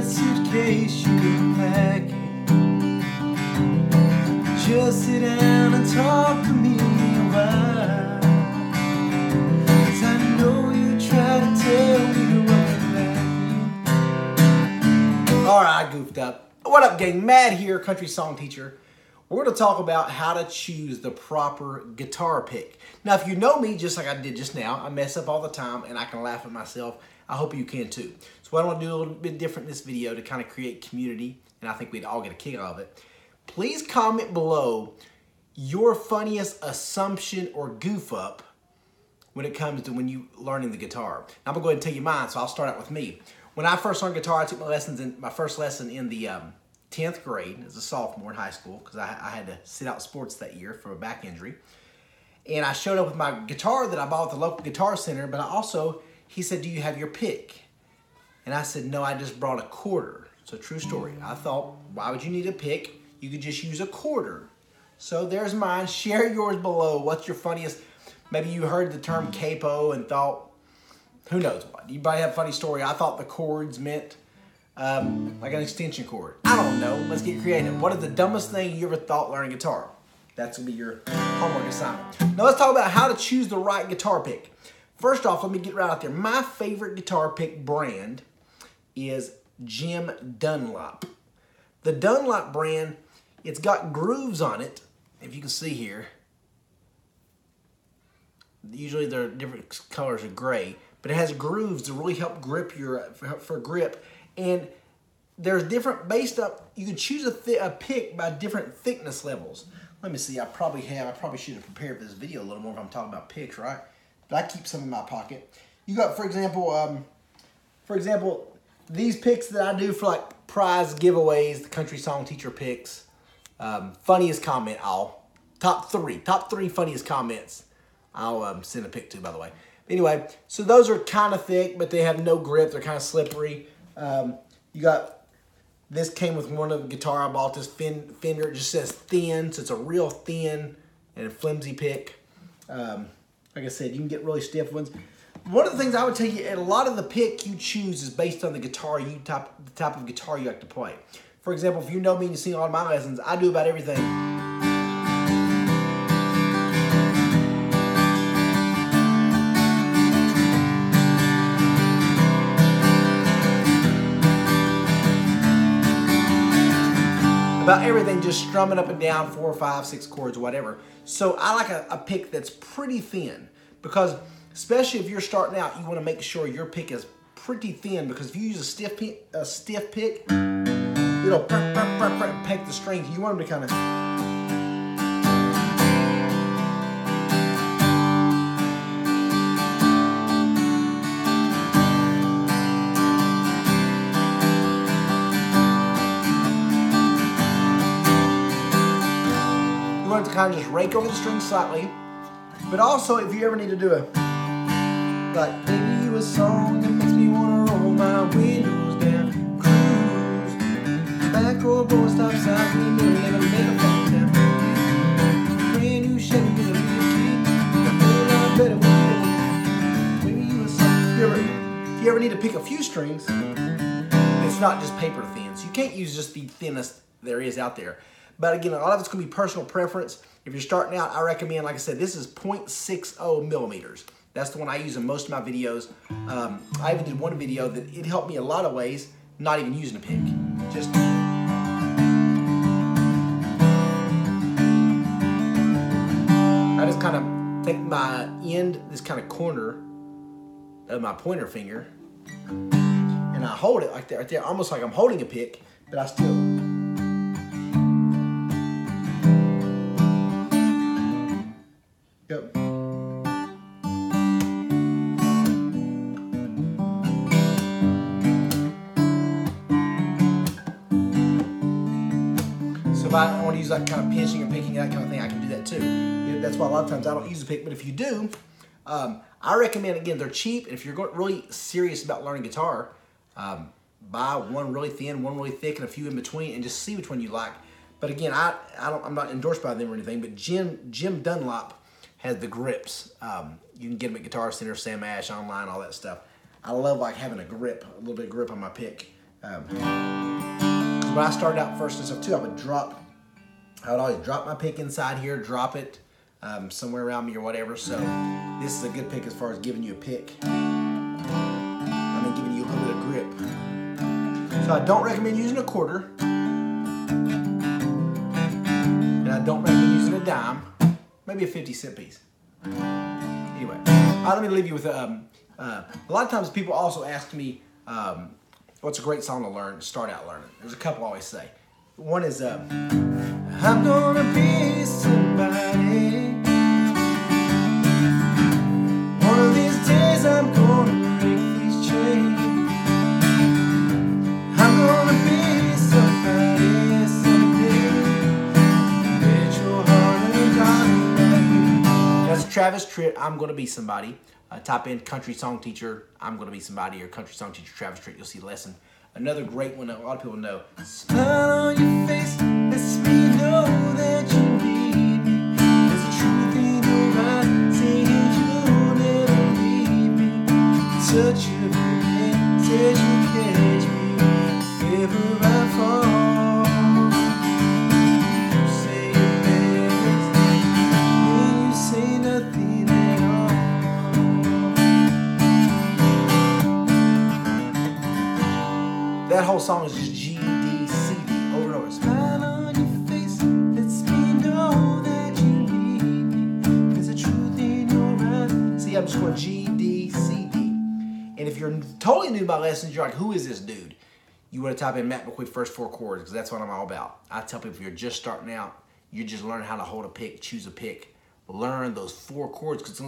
that suitcase you've been packing. Just sit down and talk to me a while, 'cause I know you try to tell me what you're lacking. Alright, I goofed up. What up, gang? Matt here, country song teacher. We're going to talk about how to choose the proper guitar pick. Now, if you know me, just like I did just now, I mess up all the time and I can laugh at myself. I hope you can too. So what I want to do a little bit different in this video to kind of create community, and I think we'd all get a kick out of it. Please comment below your funniest assumption or goof up when it comes to when you learning the guitar. Now, I'm going to go ahead and tell you mine, so I'll start out with me. When I first learned guitar, I took my first lesson in the 10th grade as a sophomore in high school, because I had to sit out sports that year for a back injury. And I showed up with my guitar that I bought at the local guitar center, but he said, "Do you have your pick?" And I said, "No, I just brought a quarter." It's a true story. I thought, why would you need a pick? You could just use a quarter. So there's mine. Share yours below. What's your funniest? Maybe you heard the term capo and thought, who knows what. You probably have a funny story. I thought the chords meant like an extension cord. I don't know. Let's get creative. What is the dumbest thing you ever thought learning guitar? That's going to be your homework assignment. Now let's talk about how to choose the right guitar pick. First off, let me get right out there. My favorite guitar pick brand is Jim Dunlop. The Dunlop brand, it's got grooves on it, if you can see here. Usually they're different colors of gray, but it has grooves to really help grip for grip. And there's different, you can choose a pick by different thickness levels. Let me see, I probably should have prepared for this video a little more if I'm talking about picks, right? But I keep some in my pocket. You got, for example, these picks that I do for like prize giveaways, the country song teacher picks. Funniest comment, top three funniest comments I'll send a pick to, by the way. Anyway, so those are kind of thick, but they have no grip. They're kind of slippery. You got, this came with one of the guitar I bought, this Fender. It just says thin, so it's a real thin and a flimsy pick. Like I said, you can get really stiff ones. One of the things I would tell you, a lot of the pick you choose is based on the guitar the type of guitar you like to play. For example, if you know me and you see all of my lessons, I do about everything. About everything, just strumming up and down 4, 5, 6 chords, whatever. So I like a pick that's pretty thin, because especially if you're starting out, you want to make sure your pick is pretty thin, because if you use a stiff pick, it'll peck the strings. You want them to kind of. To kind of just rake over the strings slightly, but also if you ever need to do like maybe you a song that makes me want to roll my windows down, cruise, back row boy, stop sign, window, never make a fucking sound, brand new Chevy with a real key, a whole lot better with maybe you a song. If you ever need to pick a few strings, it's not just paper thin, so you can't use just the thinnest there is out there. But again, a lot of it's going to be personal preference. If you're starting out, I recommend, like I said, this is 0.60 millimeters. That's the one I use in most of my videos. I even did one video that it helped me a lot of ways, not even using a pick. Just I just kind of take my end, this kind of corner of my pointer finger, and I hold it like that right there, almost like I'm holding a pick, but I still. Yep. So if I want to use like kind of pinching or picking, that kind of thing, I can do that too. That's why a lot of times I don't use a pick, but if you do, I recommend, again, they're cheap. And if you're really serious about learning guitar, buy one really thin, one really thick, and a few in between, and just see which one you like. But again, I'm not endorsed by them or anything, but Jim Dunlop has the grips. You can get them at Guitar Center, Sam Ash, online, all that stuff. I love like having a grip, a little bit of grip on my pick. When I started out first and stuff too, I would always drop my pick inside here, drop it somewhere around me or whatever. So this is a good pick as far as giving you a pick. I mean, giving you a little bit of grip. So I don't recommend using a quarter. And I don't recommend using a dime. Maybe a 50-cent piece. Anyway, let me leave you with a lot of times people also ask me, what's a great song to learn, start out learning? There's a couple I always say. One is, I'm gonna be somebody. One of these days I'm gonna break these chains. I'm gonna be somebody someday. Bet your heart and darling. That's Travis Tritt, I'm Gonna Be Somebody. Type in Country Song Teacher, I'm Gonna Be Somebody, or Country Song Teacher Travis Tritt. You'll see the lesson. Another great one that a lot of people know. Smile on your face, lets me know that you need me. There's a truth in your eyes, saying you'll never leave me. Touch your hand, says you'll catch me if ever I fall. You say your best, when you say nothing at all. That whole song is just G, D, C, D, over and over. Smile on your face, lets me know that you need me. There's a truth in your eyes. See, I'm just going G, D, C, D. And if you're totally new to my lessons, you're like, who is this dude? You want to type in Matt McQueen first 4 chords, because that's what I'm all about. I tell people if you're just starting out, you just learn how to hold a pick, choose a pick, learn those 4 chords, because